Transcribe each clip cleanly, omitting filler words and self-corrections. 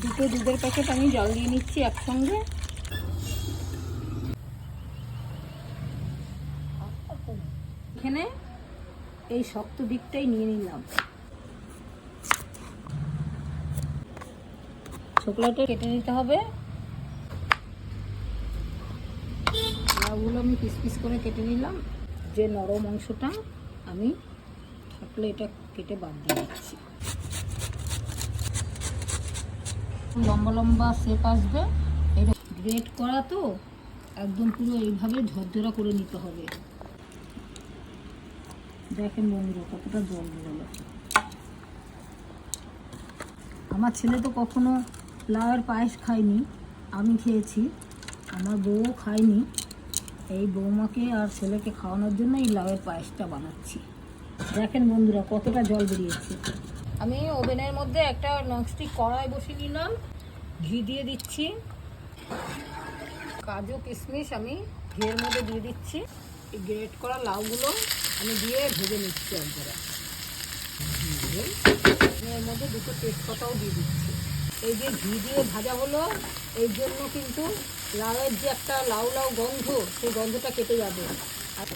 দুটো দুধের প্যাকেট আমি জল দিয়ে নিচ্ছি একসঙ্গে। এখানে এই শক্ত দিকটাই নিয়ে নিলাম। ছোকলাটা কেটে নিতে হবে। লাউগুলো আমি পিস পিস করে কেটে নিলাম। যে নরম অংশটা আমি থাকলে এটা কেটে বাদ দিয়ে দিচ্ছি। লম্বা লম্বা শেপ আসবে। এটা গ্রেট করা তো একদম পুরো এইভাবে ঝরঝরা করে নিতে হবে। দেখেন বন্ধুরা কতটা জল বেরোলো। আমার ছেলে তো কখনো লাউয়ের পায়েস খায়নি, আমি খেয়েছি, আমার বউও খায়নি। এই বৌমাকে আর ছেলেকে খাওয়ানোর জন্য এই লাউয়ের পায়েসটা বানাচ্ছি। দেখেন বন্ধুরা কতটা জল বেরিয়েছে। আমি ওভেনের মধ্যে একটা ননস্টিক কড়াই বসিয়ে নিলাম, ঘি দিয়ে দিচ্ছি। কাজু কিশমিশ আমি ঘিয়ের মধ্যে দিয়ে দিচ্ছি। এই গ্রেট করা লাউগুলো আমি দিয়ে ভেজে নিচ্ছি একবারে। এর মধ্যে দুটো তেজপাতাও দিয়ে দিচ্ছি। এই যে ঘি দিয়ে ভাজা হলো, এই জন্য কিন্তু লাউয়ের যে একটা লাউ লাউ গন্ধ, সেই গন্ধটা কেটে যাবে। আর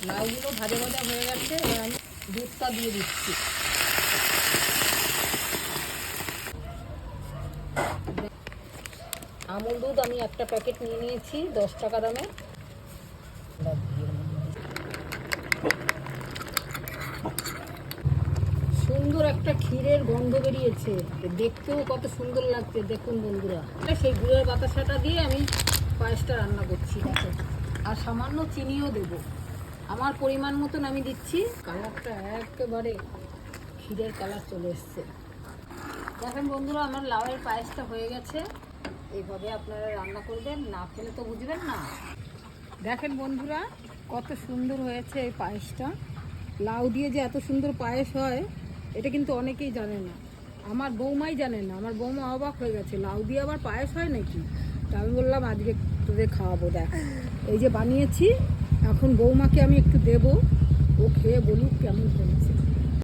লাউগুলো ভাজা ভাজা হয়ে গেছে, এবার আমি দুধটা দিয়ে দিচ্ছি। আমুল দুধ আমি একটা প্যাকেট নিয়ে নিয়েছি 10 টাকা দামে। সুন্দর একটা ক্ষীরের গন্ধ বেরিয়েছে, দেখতেও কত সুন্দর লাগছে। দেখুন বন্ধুরা, সেই গুড়ের বাতাসাটা দিয়ে আমি পায়েসটা রান্না করছি। দেখো, আর সামান্য চিনিও দেব, আমার পরিমাণ মতন আমি দিচ্ছি। কালারটা একেবারে ক্ষীরের কালার চলে এসছে। দেখেন বন্ধুরা, আমার লাউয়ের পায়েসটা হয়ে গেছে। এইভাবে আপনারা রান্না করবেন, না খেলে তো বুঝবেন না। দেখেন বন্ধুরা কত সুন্দর হয়েছে এই পায়েসটা। লাউ দিয়ে যে এত সুন্দর পায়েস হয় এটা কিন্তু অনেকেই জানে না। আমার বৌমাই জানে না। আমার বৌমা অবাক হয়ে গেছে, লাউ দিয়ে আবার পায়েস হয় নাকি। তা আমি বললাম আজকে তোদের খাওয়াবো। দেখ এই যে বানিয়েছি, এখন বৌমাকে আমি একটু দেবো, ও খেয়ে বলুক কেমন হয়েছে।